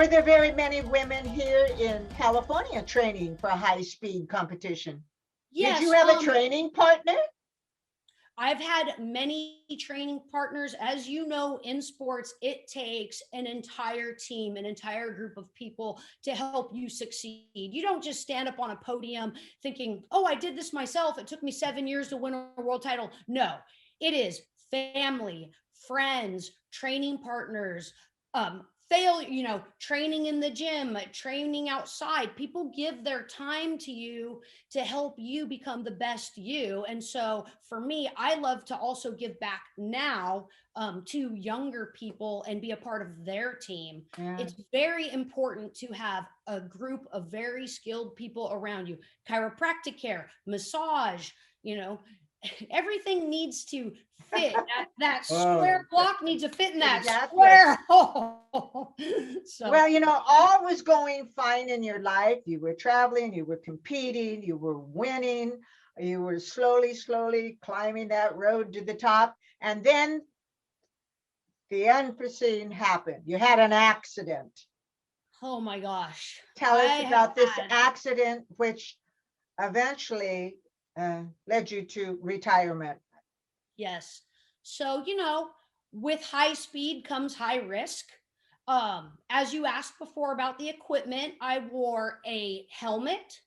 were there very many women here in California training for high speed competition? Did you Yes, have a training partner? I've had many training partners. As you know, in sports, it takes an entire team, an entire group of people to help you succeed. You don't just stand up on a podium thinking, oh, I did this myself. It took me 7 years to win a world title. No, it is family, friends, training partners, training in the gym, training outside. People give their time to you to help you become the best you. And so for me, I love to also give back now to younger people and be a part of their team. Yeah. It's very important to have a group of very skilled people around you. Chiropractic care, massage, you know, everything needs to fit. That square block needs to fit in that square hole. So, well, you know, all was going fine in your life. You were traveling, you were competing, you were winning, you were slowly climbing that road to the top. And then the unforeseen happened. You had an accident. oh my gosh. Tell us about this accident, which eventually led you to retirement. Yes. So, with high speed comes high risk. As you asked before about the equipment, I wore a helmet,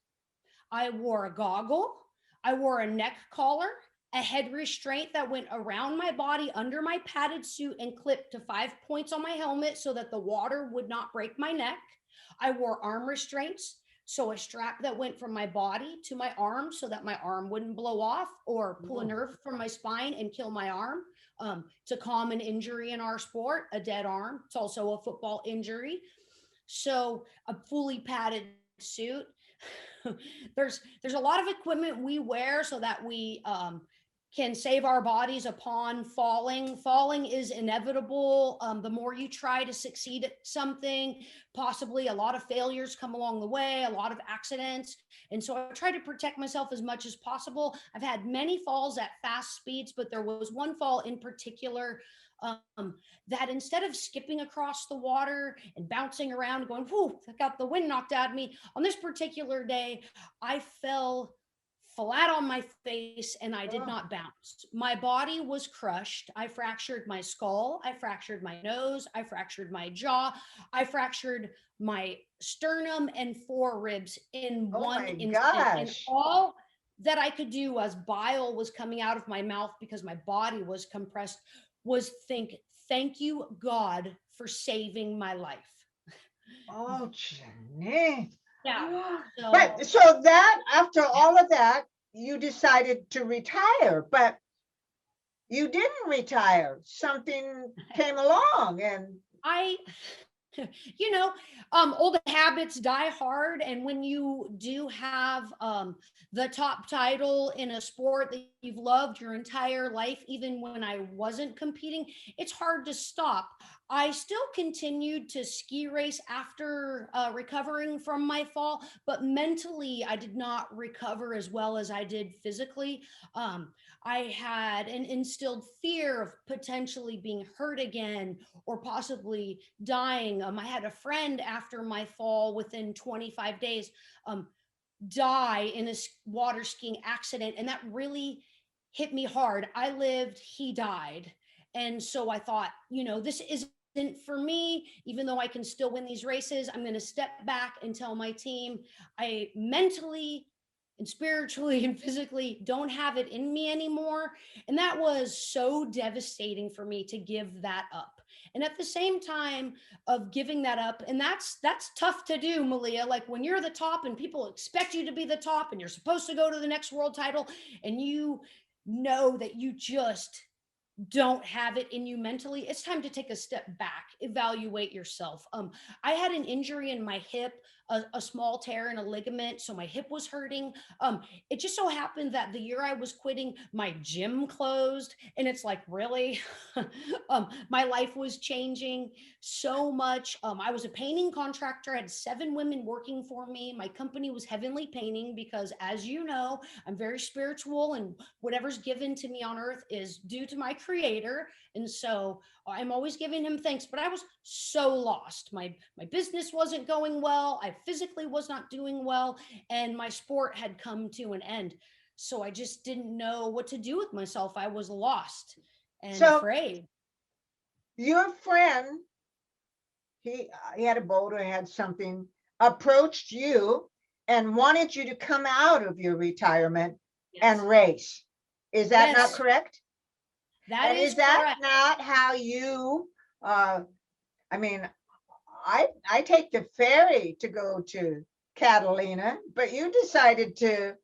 I wore a goggle, I wore a neck collar, a head restraint that went around my body under my padded suit and clipped to 5 points on my helmet so that the water would not break my neck. I wore arm restraints, so a strap that went from my body to my arm so that my arm wouldn't blow off or pull a nerve from my spine and kill my arm. It's a common injury in our sport, a dead arm. It's also a football injury. So a fully padded suit. there's a lot of equipment we wear so that we can save our bodies upon falling. Falling is inevitable. The more you try to succeed at something, possibly a lot of failures come along the way, a lot of accidents. And so I try to protect myself as much as possible. I've had many falls at fast speeds, but there was one fall in particular that instead of skipping across the water and bouncing around going, whoo, I got the wind knocked out of me. On this particular day, I fell flat on my face and I did not bounce. My body was crushed. I fractured my skull. I fractured my nose. I fractured my jaw. I fractured my sternum and 4 ribs in one instant. And all that I could do as bile was coming out of my mouth because my body was compressed was thank you, God, for saving my life. Oh, Janine. Yeah. But so that after all of that, you decided to retire, but you didn't retire. Something came along and old habits die hard. And when you do have the top title in a sport that you've loved your entire life, even when I wasn't competing, it's hard to stop. I still continued to ski race after recovering from my fall, but mentally, I did not recover as well as I did physically. I had an instilled fear of potentially being hurt again or possibly dying. I had a friend after my fall within 25 days die in a water skiing accident, and that really hit me hard. I lived, he died. And so I thought, this isn't for me. Even though I can still win these races, I'm going to step back and tell my team I mentally and spiritually and physically don't have it in me anymore. And that was so devastating for me to give that up. And at the same time of giving that up, and that's tough to do, Malia, like when you're the top and people expect you to be the top and you're supposed to go to the next world title and you know that you just don't have it in you mentally, it's time to take a step back, evaluate yourself. I had an injury in my hip, a small tear in a ligament, so my hip was hurting. It just so happened that the year I was quitting, my gym closed, and it's like, really? My life was changing so much. I was a painting contractor. I had 7 women working for me. My company was Heavenly Painting because, as you know, I'm very spiritual, and whatever's given to me on earth is due to my creator. And so I'm always giving him thanks, but I was so lost. My business wasn't going well. I physically was not doing well, and my sport had come to an end. So I just didn't know what to do with myself. I was lost and So afraid. your friend, he had a boat or had something, approached you and wanted you to come out of your retirement and Yes. race. Is that not Yes, correct? that And is is that correct. not how you, uh, I mean, I take the ferry to go to Catalina, but you decided to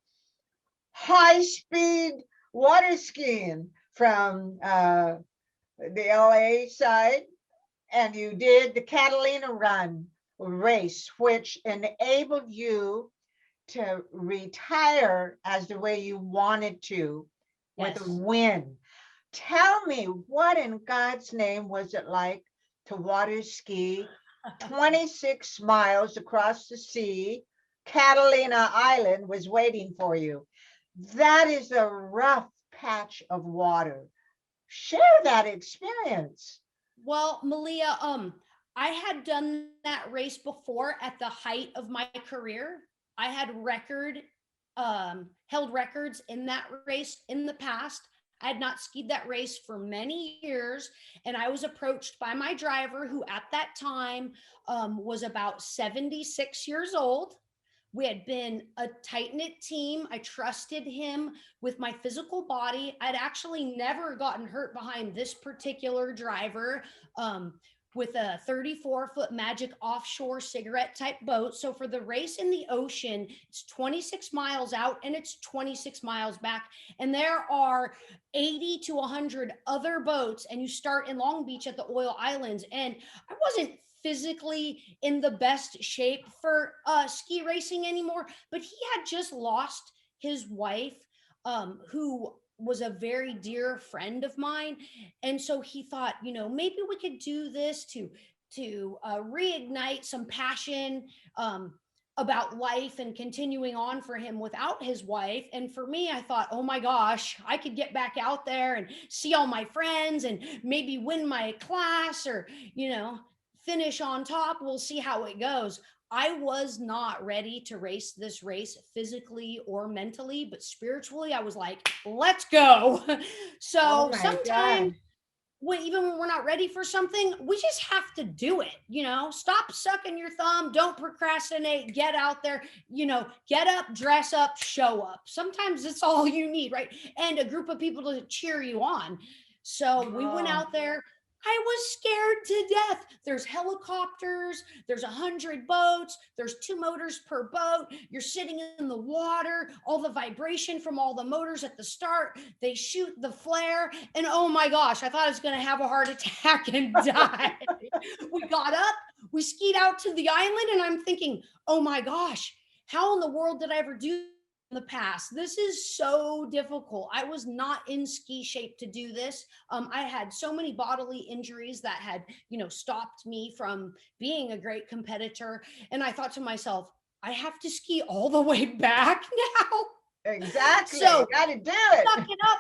high speed water skiing from the LA side, and you did the Catalina Run race, which enabled you to retire as the way you wanted to with a Yes. win. Tell me, what in God's name was it like to water ski 26 miles across the sea? Catalina Island was waiting for you. That is a rough patch of water. Share that experience. Well, Malia, I had done that race before at the height of my career. I had held records in that race in the past. I had not skied that race for many years, and I was approached by my driver, who at that time was about 76 years old. We had been a tight knit team. I trusted him with my physical body. I'd actually never gotten hurt behind this particular driver. With a 34-foot Magic offshore cigarette type boat. So for the race in the ocean, it's 26 miles out and it's 26 miles back. And there are 80 to 100 other boats. And you start in Long Beach at the Oil Islands. And I wasn't physically in the best shape for ski racing anymore, but he had just lost his wife, who was a very dear friend of mine. And so he thought, maybe we could do this to reignite some passion, about life and continuing on for him without his wife. And for me, I thought, oh my gosh, I could get back out there and see all my friends and maybe win my class, or finish on top. We'll see how it goes. I was not ready to race this race physically or mentally, but spiritually, I was like, let's go. Oh So my sometimes, God. even when we're not ready for something, we just have to do it. Stop sucking your thumb. Don't procrastinate. Get out there, get up, dress up, show up. Sometimes it's all you need, right? And a group of people to cheer you on. So we went Oh, out there. I was scared to death. There's helicopters, there's 100 boats, there's 2 motors per boat. You're sitting in the water, all the vibration from all the motors at the start. They shoot the flare, and oh my gosh, I thought I was going to have a heart attack and die. We got up, we skied out to the island, and I'm thinking, oh my gosh, how in the world did I ever do in the past? This is so difficult. I was not in ski shape to do this. I had so many bodily injuries that had, stopped me from being a great competitor. And I thought to myself, I have to ski all the way back now. exactly. So Got to do suck it. it up.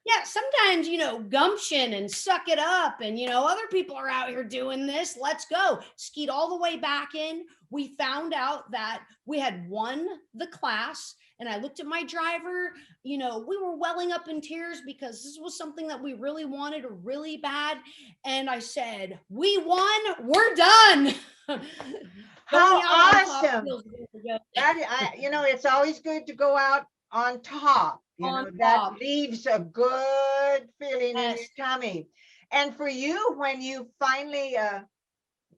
Yeah, sometimes, gumption and suck it up. And, other people are out here doing this. Let's go. Skied all the way back in. We found out that we had won the class. And I looked at my driver. We were welling up in tears because this was something that we really wanted really bad. And I said, we won. We're done. How Going out on top awesome. feels really good. It's always good to go out on top. On That top. leaves a good feeling in your Yes. tummy. And for you, when you finally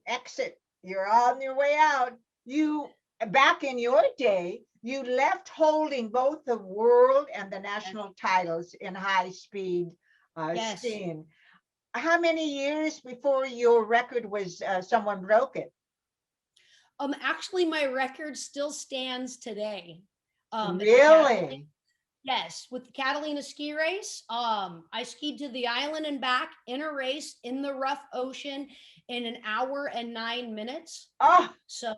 exit, you're on your way out, back in your day, you left holding both the world and the national titles in high speed Yes. skiing. How many years before your record was someone broke it? Actually, my record still stands today. At the Catalina, Really? yes, with the Catalina ski race. I skied to the island and back in a race in the rough ocean in an hour and 9 minutes. Oh, So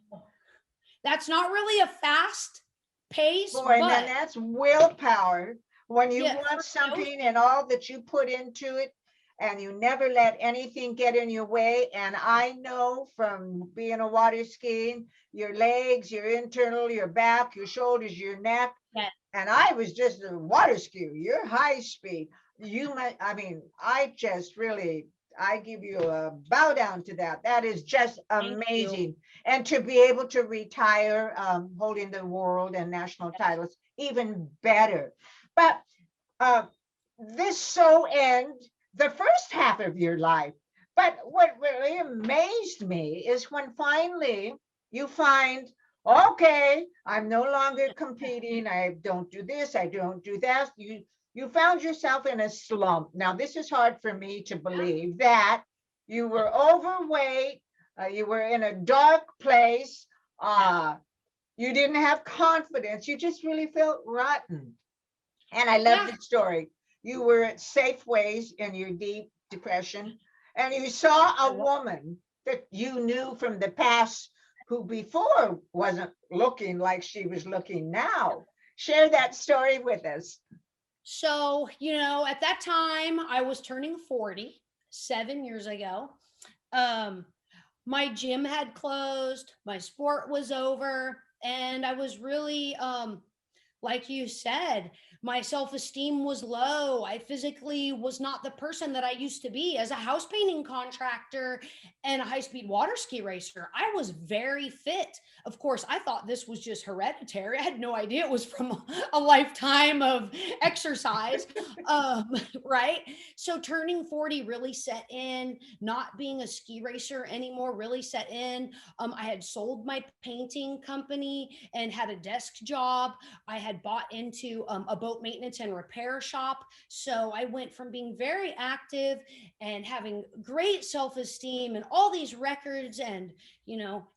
that's not really a fast pace, boy, man, but that's willpower. When you yeah, want for the ocean, something and all that you put into it, and you never let anything get in your way. And I know from being a water skiing, your legs, your internal, your back, your shoulders, your neck. Yeah. And I was just a water skier. You're high speed. You might, I mean, I just really, I give you a bow down to that. That is just Thank you. amazing. And to be able to retire holding the world and national titles, even better. But uh, this so end the first half of your life. But what really amazed me is when finally you find, okay, I'm no longer competing. I don't do this. I don't do that. You found yourself in a slump. Now, this is hard for me to believe that you were overweight. You were in a dark place. Yeah. Uh, you didn't have confidence. You just really felt rotten. And I love Yeah. the story. You were at Safeways in your deep depression, and you saw I a was. woman that you knew from the past who before wasn't looking like she was looking now. Share that story with us. So, at that time, I was turning 40, 7 years ago. Um, my gym had closed, my sport was over, and I was really, like you said, my self esteem was low. I physically was not the person that I used to be as a house painting contractor and a high speed water ski racer. I was very fit. Of course, I thought this was just hereditary. I had no idea it was from a lifetime of exercise. Um, right? So turning 40 really set in, not being a ski racer anymore really set in. I had sold my painting company and had a desk job. I had bought into a boat maintenance and repair shop. So I went from being very active and having great self esteem and all these records and,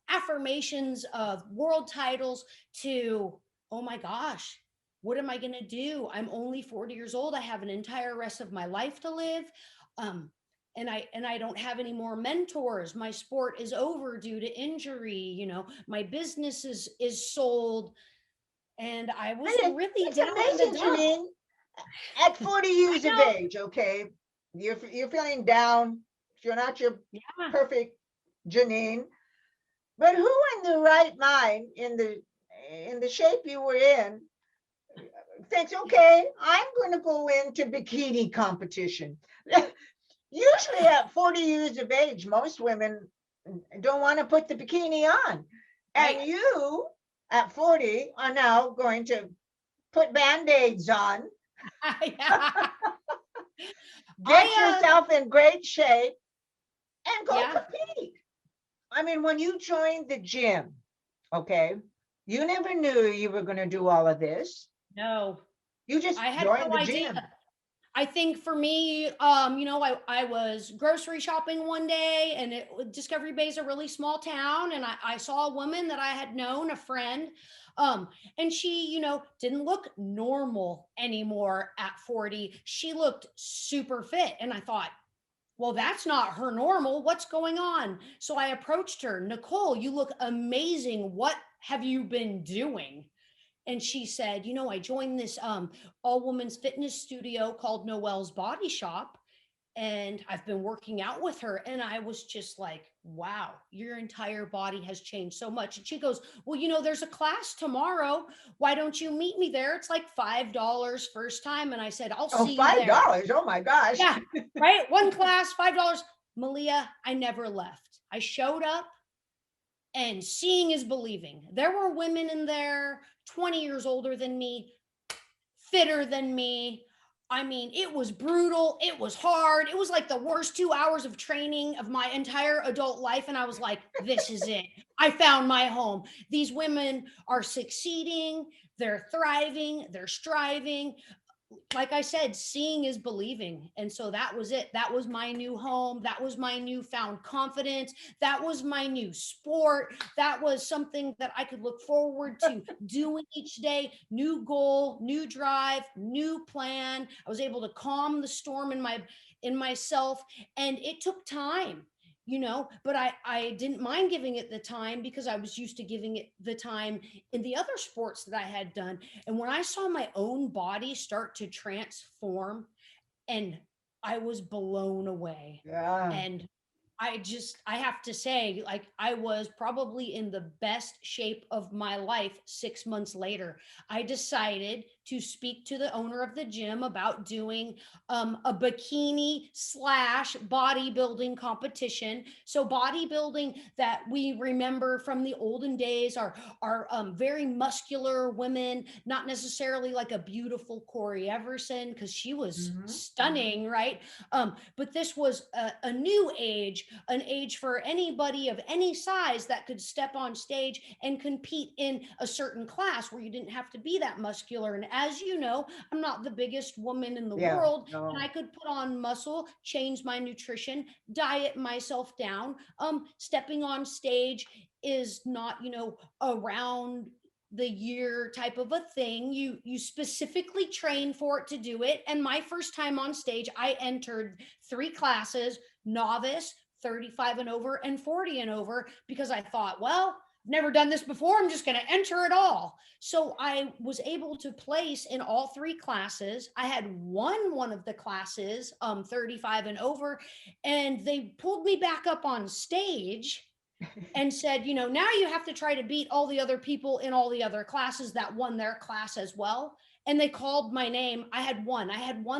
affirmations of world titles to, oh my gosh, what am I going to do? I'm only 40 years old. I have an entire rest of my life to live. Um, and I don't have any more mentors. My sport is over due to injury. My business is sold, and I was really It's down in the amazing, dumps. Janine. At 40 years I of know. age, okay, you're feeling down. You're not your Yeah. perfect Janine. But who in the right mind, in the shape you were in, thinks, okay, I'm going to go into bikini competition? Usually at 40 years of age, most women don't want to put the bikini on. Right. And you at 40 are now going to put band-aids on, Yeah. get I yourself in great shape, and go yeah. compete. I mean, when you joined the gym, okay, you never knew you were going to do all of this. No. You just I had joined no the idea. gym. I think for me, I was grocery shopping one day, and Discovery Bay is a really small town, and I saw a woman that I had known, a friend, and she, didn't look normal anymore at 40. She looked super fit, and I thought, well, that's not her normal. What's going on? So I approached her, Nicole, you look amazing. What have you been doing? And she said, I joined this all women's fitness studio called Noelle's Body Shop, and I've been working out with her. And I was just like, wow, your entire body has changed so much. And she goes, well, there's a class tomorrow. Why don't you meet me there? It's like $5 first time. And I said, I'll Oh, see you five there. dollars Oh my gosh. Yeah, right. One class, $5. Malia, I never left. I showed up, and seeing is believing. There were women in there 20 years older than me, fitter than me. I mean, it was brutal. It was hard. It was like the worst 2 hours of training of my entire adult life. And I was like, this is it. I found my home. These women are succeeding. They're thriving. They're striving. Like I said, seeing is believing. And so that was it. That was my new home. That was my newfound confidence. That was my new sport. That was something that I could look forward to doing each day. New goal, new drive, new plan. I was able to calm the storm in myself. And it took time, but I didn't mind giving it the time because I was used to giving it the time in the other sports that I had done. And when I saw my own body start to transform and I was blown away. Yeah. And I have to say, like, I was probably in the best shape of my life 6 months later. I decided to speak to the owner of the gym about doing a bikini slash bodybuilding competition. So bodybuilding that we remember from the olden days are very muscular women, not necessarily like a beautiful Corey Everson, because she was stunning, right? But this was a new age, an age for anybody of any size that could step on stage and compete in a certain class where you didn't have to be that muscular. And as you know, I'm not the biggest woman in the Yeah. world, and No. I could put on muscle, change my nutrition, diet myself down. Stepping on stage is not, around the year type of a thing. You specifically train for it to do it. And my first time on stage, I entered 3 classes: novice, 35 and over, and 40 and over, because I thought, well, I've never done this before, I'm just going to enter it all. So I was able to place in all 3 classes. I had won one of the classes, 35 and over, and they pulled me back up on stage and said, now you have to try to beat all the other people in all the other classes that won their class as well. And they called my name. I had won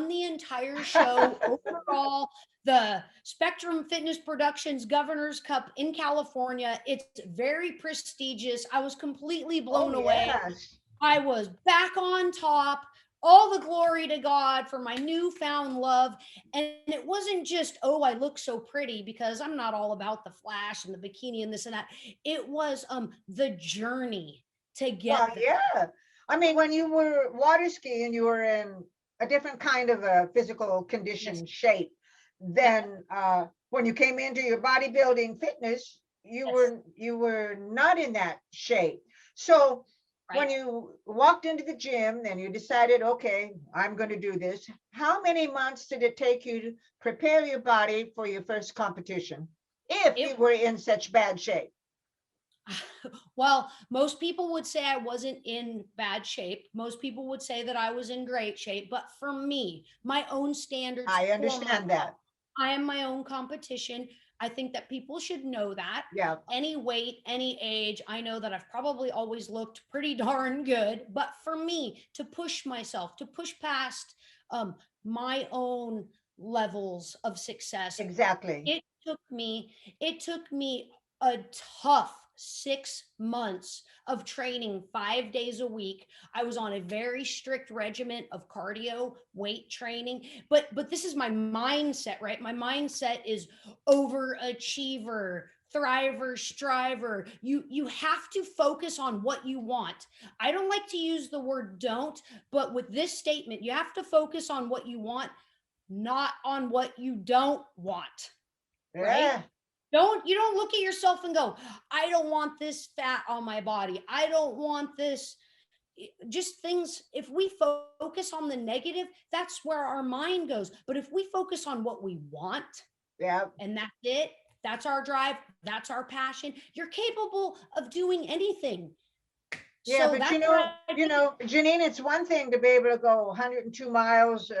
the entire show overall, the Spectrum Fitness Productions Governor's Cup in California. It's very prestigious. I was completely Oh, blown away. yes. I was back on top. All the glory to God for my newfound love. And it wasn't just, oh, I look so pretty, because I'm not all about the flash and the bikini and this and that. It was the journey to Well, get there. yeah. I mean, when you were water skiing, you were in a different kind of a physical Yes. condition shape Yep. than when you came into your bodybuilding fitness, Yes. you were not in that shape. So when Right. you walked into the gym, then you decided, okay, I'm going to do this. How many months did it take you to prepare your body for your first competition, if you It were in such bad shape? Well, most people would say I wasn't in bad shape. Most people would say that I was in great shape. But for me, my own standards I for myself, understand that. I am my own competition. I think that people should know that. Yeah. Any weight, any age, I know that I've probably always looked pretty darn good. But for me, to push myself, to push past um, my own levels of success, Exactly. it took me it took me a tough 6 months of training 5 days a week. I was on a very strict regimen of cardio, weight training, but this is my mindset, right? My mindset is overachiever, thriver, striver. You have to focus on what you want. I don't like to use the word don't, but with this statement, you have to focus on what you want, not on what you don't want, right? Yeah. You don't look at yourself and go, I don't want this fat on my body. I don't want this. Just things, if we focus on the negative, that's where our mind goes. But if we focus on what we want, Yeah. and that's it, that's our drive, that's our passion, you're capable of doing anything. Yeah, So but that's what I think. Janine, it's one thing to be able to go 102 miles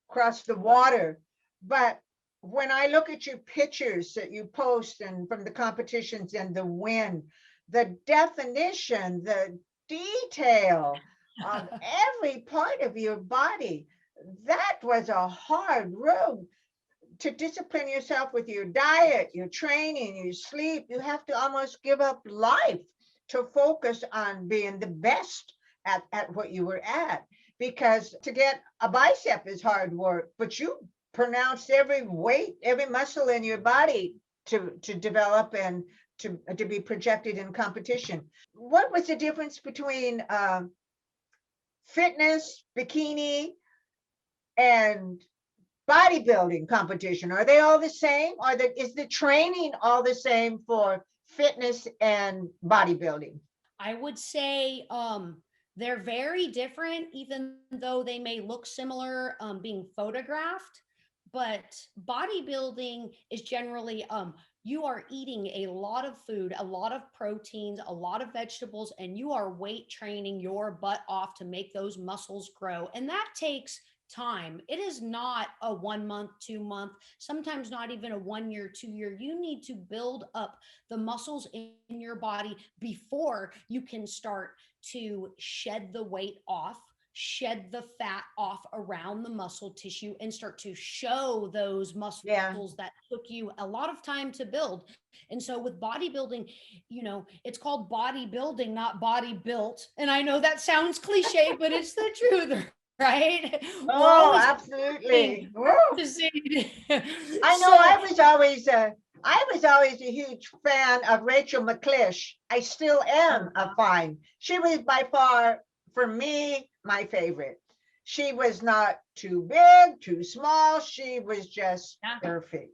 across the water, but when I look at your pictures that you post and from the competitions and the win, the definition, the detail of every part of your body, that was a hard road to discipline yourself with your diet, your training, your sleep. You have to almost give up life to focus on being the best at what you were at. Because to get a bicep is hard work, but you pronounced every weight, every muscle in your body to develop and to be projected in competition. What was the difference between fitness, bikini, and bodybuilding competition? Are they all the same? Is the training all the same for fitness and bodybuilding? I would say they're very different, even though they may look similar being photographed. But bodybuilding is generally you are eating a lot of food, a lot of proteins, a lot of vegetables, and you are weight training your butt off to make those muscles grow. And that takes time. It is not a 1 month, 2 month, sometimes not even a 1 year, 2 year. You need to build up the muscles in your body before you can start to shed the weight off, shed the fat off around the muscle tissue, and start to show those Yeah. muscles that took you a lot of time to build. And so with bodybuilding, it's called bodybuilding, not body built. And I know that sounds cliche, but it's the truth, right? We're Oh, always absolutely. Woo. practicing. I know So I was always a huge fan of Rachel McClish. I still am a fan. She was by far, for me, my favorite. She was not too big, too small. She was just yeah, perfect.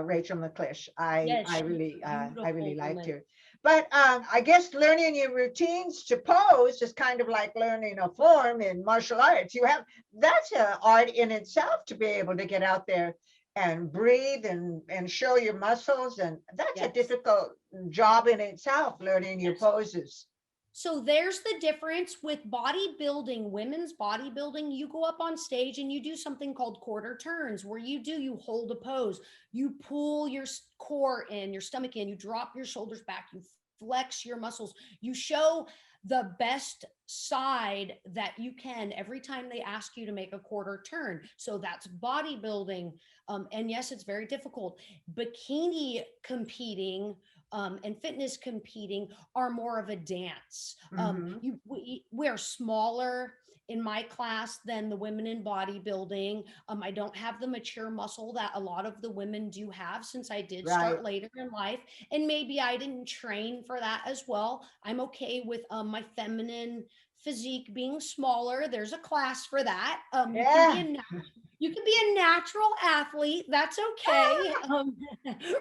Rachel McClish. yes, she's I really beautiful liked woman. her. But I guess learning your routines to pose is kind of like learning a form in martial arts. You have That's an art in itself to be able to get out there and breathe and show your muscles. And that's a Yes, difficult job in itself, learning your yes. poses. So there's the difference with bodybuilding, women's bodybuilding. You go up on stage and you do something called quarter turns, where you hold a pose, you pull your core in, your stomach in, you drop your shoulders back, you flex your muscles, you show the best side that you can every time they ask you to make a quarter turn. So that's bodybuilding. And yes, it's very difficult. Bikini competing and fitness competing are more of a dance. Hmm. We're smaller in my class than the women in bodybuilding. I don't have the mature muscle that a lot of the women do have, since I did Right. start later in life. And maybe I didn't train for that as well. I'm okay with my feminine physique being smaller. There's a class for that. Yeah. You can be a natural athlete. That's okay.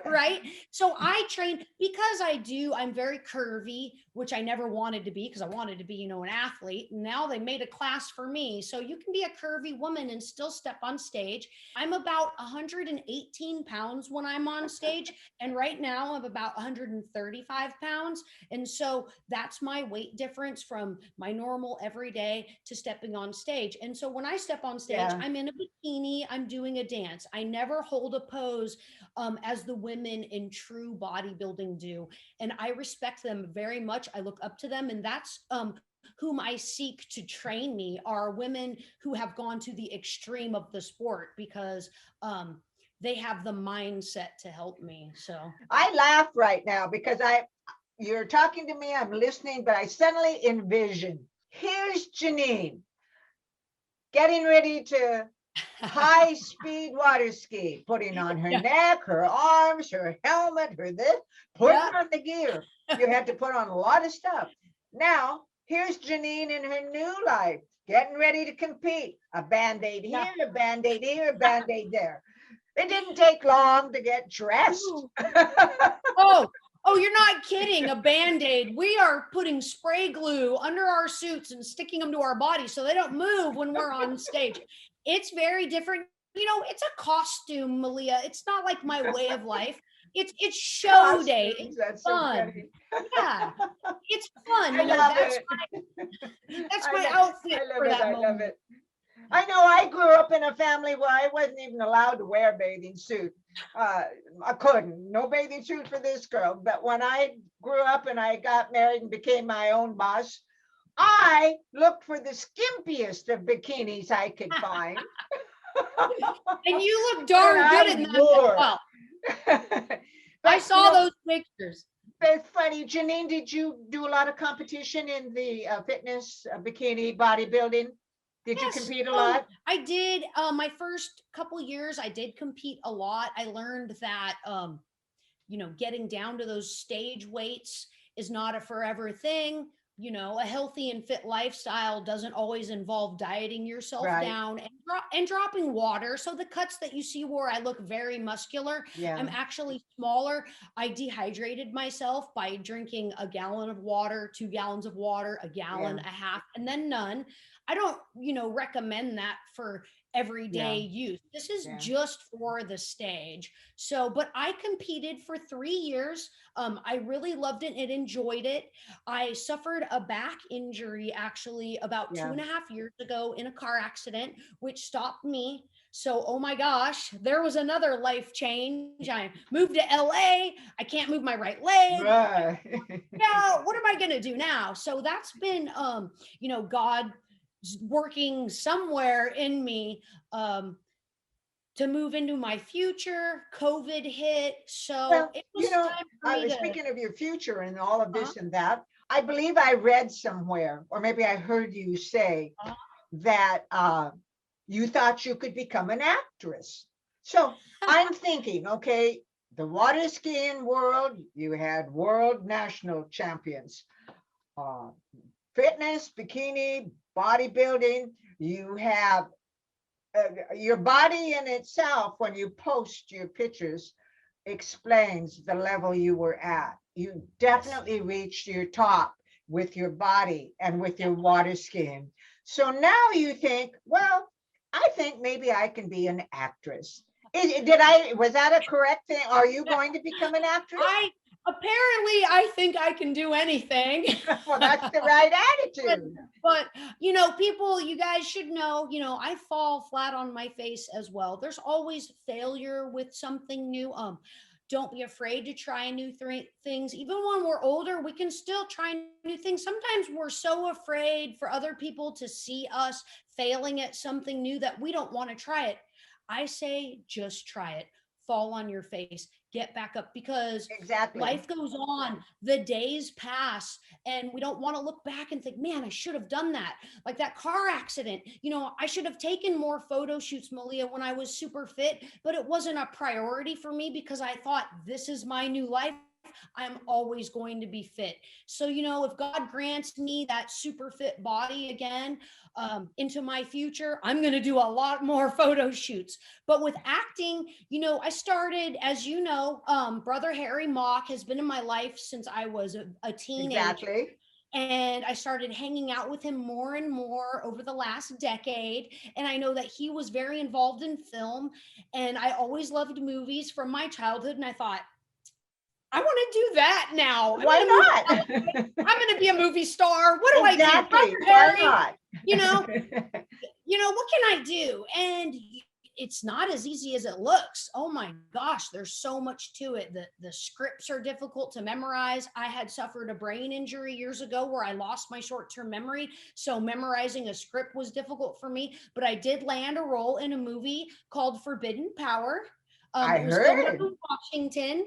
Right. So I train because I'm very curvy, which I never wanted to be, because I wanted to be, an athlete. And now they made a class for me. So you can be a curvy woman and still step on stage. I'm about 118 pounds when I'm on stage. And right now I'm about 135 pounds. And so that's my weight difference from my normal everyday to stepping on stage. And so when I step on stage, Yeah. I'm in a bikini, I'm doing a dance. I never hold a pose as the women in true bodybuilding do. And I respect them very much. I look up to them. And that's whom I seek to train me, are women who have gone to the extreme of the sport, because they have the mindset to help me. So, I laugh right now because you're talking to me, I'm listening, but I suddenly envision here's Janine getting ready to high speed water ski, putting on her yeah, neck, her arms, her helmet, her this, putting yeah, on the gear. You had to put on a lot of stuff. Now, here's Janine in her new life, getting ready to compete. A band aid yeah. here, a band aid here, a band aid there. It didn't take long to get dressed. Ooh. Oh, you're not kidding. A Band-Aid. We are putting spray glue under our suits and sticking them to our bodies so they don't move when we're on stage. It's very different. It's a costume, Malia. It's not like my way of life. It's show day. Costumes, It's that's so fun. funny. Yeah. It's fun. I love it. That's I, my lo- outfit I love for it. that I love moment. it. I know I grew up in a family where I wasn't even allowed to wear a bathing suit. Uh, I couldn't. No bathing suit for this girl. But when I grew up and I got married and became my own boss, I looked for the skimpiest of bikinis I could find. And you look And darn good I in them as wore. well. I But saw those pictures. it's funny. Janine, did you do a lot of competition in the fitness, bikini, bodybuilding? Did you Yes. compete a Oh, lot? I did. My first couple years, I did compete a lot. I learned that, getting down to those stage weights is not a forever thing. A healthy and fit lifestyle doesn't always involve dieting yourself Right. down and dropping water. So the cuts that you see where I look very muscular, Yeah. I'm actually smaller. I dehydrated myself by drinking a gallon of water, 2 gallons of water, a gallon, Yeah. a half, and then none. I don't, recommend that for everyday Yeah. use. This is Yeah. just for the stage. So, but I competed for 3 years. I really loved it and enjoyed it. I suffered a back injury actually about two Yeah. and a half years ago in a car accident, which stopped me. So, oh my gosh, there was another life change. I moved to LA. I can't move my right leg. Right. Now, what am I going to do now? So that's been, God working somewhere in me um, to move into my future. COVID hit, so Well, it was time for I me was to. speaking of your future and all of Uh, this and that. I believe I read somewhere, or maybe I heard you say uh, that you thought you could become an actress. So I'm thinking, okay, the water skiing world, you had world national champions, uh, fitness, bikini, bodybuilding. You have your body in itself, when you post your pictures, explains the level you were at. You yes, definitely reached your top with your body and with your yes. water skiing. So now you think, well, I think maybe I can be an actress. Was that a correct thing? Are you going to become an actress? I apparently I think I can do anything. Well, that's the right but attitude. but people, you guys should know, I fall flat on my face as well. There's always failure with something new. Don't be afraid to try new things. Even when we're older, we can still try new things. Sometimes we're so afraid for other people to see us failing at something new that we don't want to try it. I say just try it. Fall on your face, get back up, because Exactly. life goes on, the days pass, and we don't want to look back and think, man, I should have done that. Like that car accident, I should have taken more photo shoots, Malia, when I was super fit, but it wasn't a priority for me because I thought, this is my new life. I'm always going to be fit. So, if God grants me that super fit body again into my future, I'm going to do a lot more photo shoots. But with acting, I started, as Brother Harry Mock has been in my life since I was a teenager. Exactly. And I started hanging out with him more and more over the last decade. And I know that he was very involved in film. And I always loved movies from my childhood. And I thought, I want to do that now. I'm Why going to move to LA. not? I'm going to be a movie star. What do I do? Exactly. Brother Why Harry, not? you know, what can I do? And it's not as easy as it looks. Oh my gosh, there's so much to it. The scripts are difficult to memorize. I had suffered a brain injury years ago where I lost my short-term memory, so memorizing a script was difficult for me, but I did land a role in a movie called Forbidden Power. I It was filmed up heard. in Washington.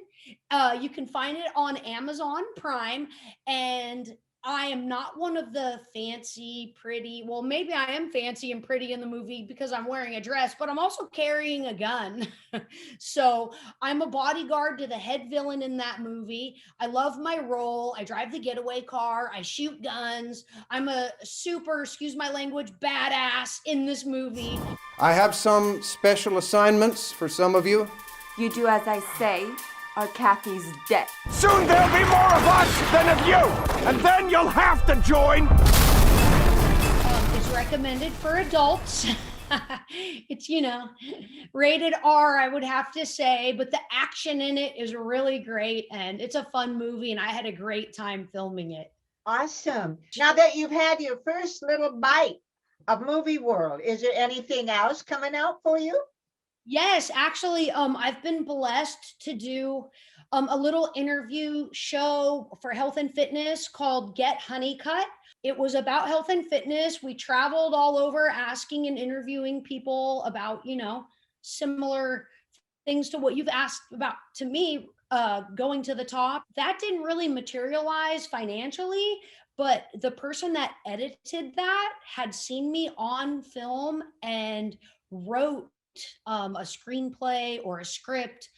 You can find it on Amazon Prime, and I am not one of the fancy, pretty. Well, maybe I am fancy and pretty in the movie because I'm wearing a dress, but I'm also carrying a gun. So I'm a bodyguard to the head villain in that movie. I love my role. I drive the getaway car. I shoot guns. I'm a super, excuse my language, badass in this movie. I have some special assignments for some of you. You do as I say, or Kathy's dead. Soon there'll be more of us than of you, and then you'll have to join. It's recommended for adults. It's, rated R, I would have to say, but the action in it is really great and it's a fun movie and I had a great time filming it. Awesome. Now that you've had your first little bite of movie world, is there anything else coming out for you? Yes, actually, I've been blessed to do a little interview show for health and fitness called Get Honeycut. It was about health and fitness. We traveled all over asking and interviewing people about, similar things to what you've asked about to me, going to the top. That didn't really materialize financially, but the person that edited that had seen me on film and wrote a screenplay or a script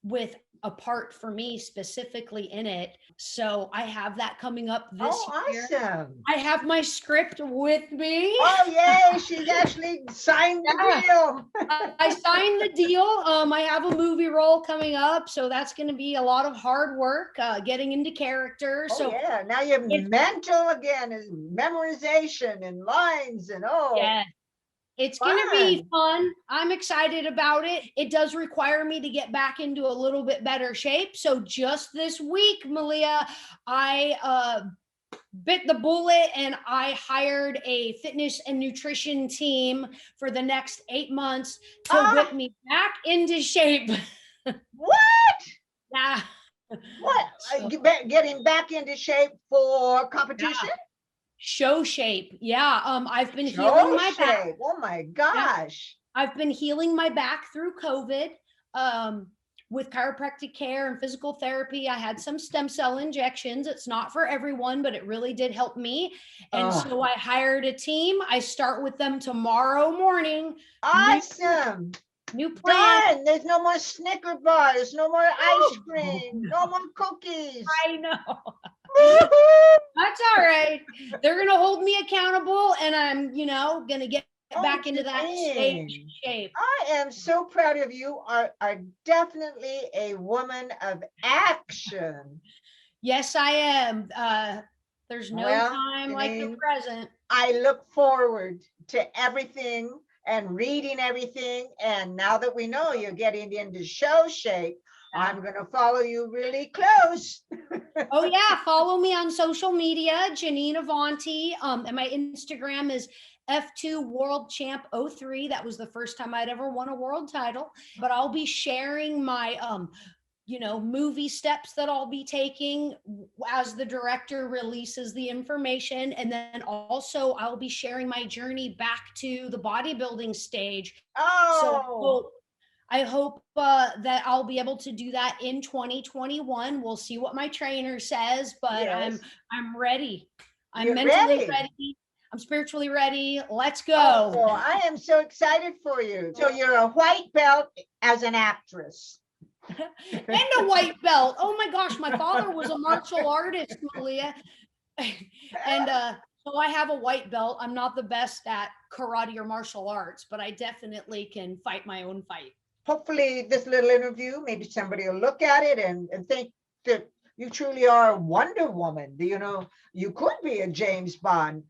with a part for me specifically in it. So I have that coming up this year. Awesome. I have my script with me. Oh, yay. She's actually signed the deal. I signed the deal. I have a movie role coming up, so that's going to be a lot of hard work, getting into character. Oh, So yeah. Now you're mental again, is memorization and lines and yeah, It's going to be Fun. fun. I'm excited about it. It does require me to get back into a little bit better shape. So just this week, Malia, I bit the bullet and I hired a fitness and nutrition team for the next 8 months to Ah. whip me back into shape. What? Yeah. What? So- Getting back into shape for competition? Show shape. Yeah. I've been healing Show my back. shape. Oh my gosh. I've been healing my back through COVID. With chiropractic care and physical therapy. I had some stem cell injections. It's not for everyone, but it really did help me. And so I hired a team. I start with them tomorrow morning. Awesome. New plan. Darn, there's no more Snicker bars, no more ice cream, no more cookies. I know. Woohoo! That's all right. They're going to hold me accountable and I'm, going to get back into that stage shape. I am so proud of you. Are definitely a woman of action. Yes, I am. There's no time like the present. I look forward to everything and reading everything. And now that we know you're getting into show shape, I'm going to follow you really close. Oh yeah, follow me on social media, Janine Avanti. And my Instagram is F2 World Champ 03. That was the first time I'd ever won a world title. But I'll be sharing my movie steps that I'll be taking as the director releases the information. And then also I'll be sharing my journey back to the bodybuilding stage. Oh. So I hope that I'll be able to do that in 2021. We'll see what my trainer says, but yes. I'm ready. I'm You're mentally ready. I'm spiritually ready. Let's go. Oh, I am so excited for you. So you're a white belt as an actress. And a white belt. Oh my gosh, my father was a martial artist, Malia. And so I have a white belt. I'm not the best at karate or martial arts, but I definitely can fight my own fight. Hopefully this little interview, maybe somebody will look at it and think that you truly are a Wonder Woman. You could be a James Bond.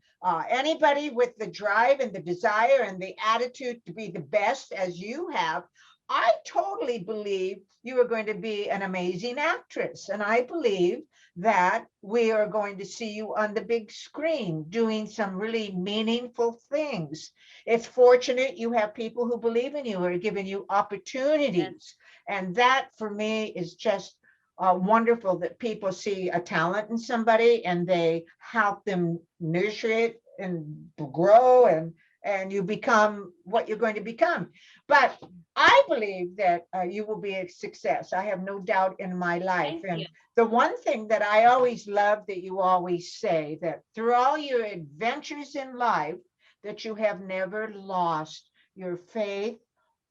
Anybody with the drive and the desire and the attitude to be the best as you have, I totally believe you are going to be an amazing actress. And I believe that we are going to see you on the big screen doing some really meaningful things. It's fortunate you have people who believe in you, who are giving you opportunities. Yes. And that for me is just wonderful, that people see a talent in somebody and they help them nurture it and grow, and you become what you're going to become. But I believe that you will be a success. I have no doubt in my life. And the one thing that I always love that you always say, that through all your adventures in life, that you have never lost your faith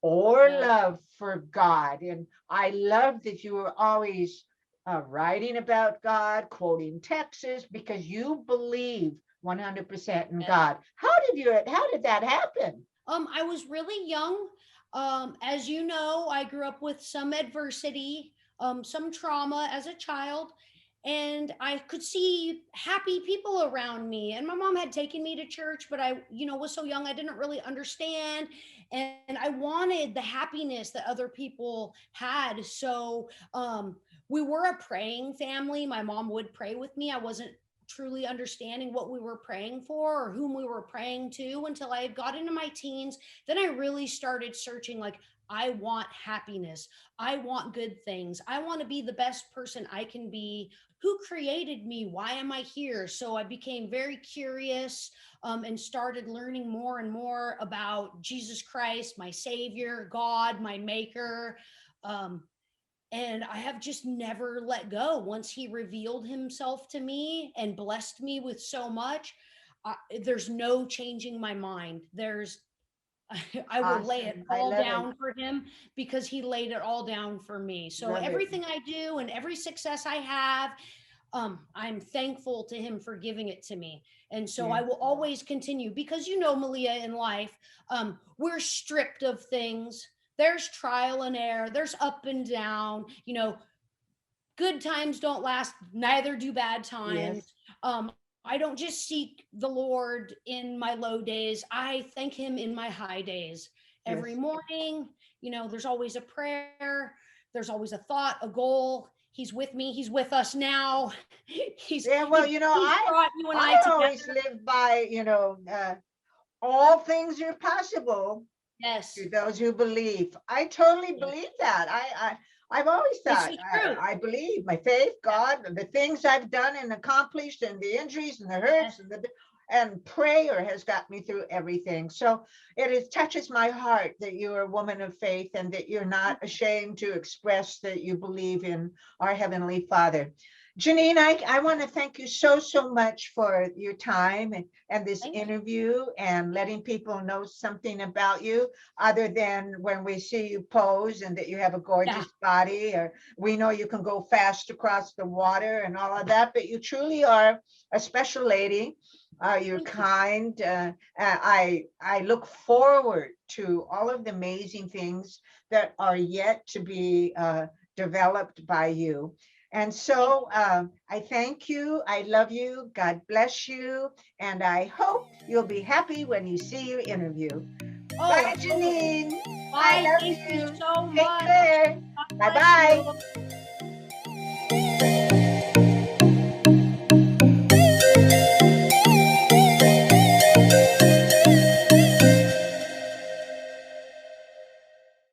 or love for God. And I love that you are always writing about God, quoting texts, because you believe 100% in God. How did that happen? I was really young. As you know, I grew up with some adversity, some trauma as a child, and I could see happy people around me. And my mom had taken me to church, but I, was so young, I didn't really understand. And I wanted the happiness that other people had. So we were a praying family. My mom would pray with me. I wasn't truly understanding what we were praying for or whom we were praying to until I had got into my teens. Then I really started searching, like, I want happiness. I want good things. I want to be the best person I can be. Who created me? Why am I here? So I became very curious and started learning more and more about Jesus Christ, my Savior, God, my Maker. And I have just never let go. Once he revealed himself to me and blessed me with so much, there's no changing my mind. I will lay it all down for him because he laid it all down for me. So everything I do and every success I have, I'm thankful to him for giving it to me. And so I will always continue because, Malia, in life, we're stripped of things. There's trial and error. There's up and down. Good times don't last. Neither do bad times. I don't just seek the Lord in my low days. I thank him in my high days. Every Yes. morning, there's always a prayer, there's always a thought, a goal. He's with me, he's with us now. Yeah, well, He's brought you and I I always together. live by, all things are possible Yes, to those who believe. I totally yes, believe that. I've always this thought, is true. I believe my faith, God, the things I've done and accomplished, and the injuries and the hurts Yes. and prayer has got me through everything. So touches my heart that you're a woman of faith and that you're not ashamed to express that you believe in our Heavenly Father. Janine, I want to thank you so much for your time and this Thank you. interview and letting people know something about you other than when we see you pose and that you have a gorgeous body, or we know you can go fast across the water and all of that, but you truly are a special lady. You're Thank you. kind. I look forward to all of the amazing things that are yet to be developed by you. And so I thank you. I love you. God bless you. And I hope you'll be happy when you see your interview. Oh, Bye, absolutely. Janine. I Bye. love Thank you you. so Take much. care. God Bye bless bye. you.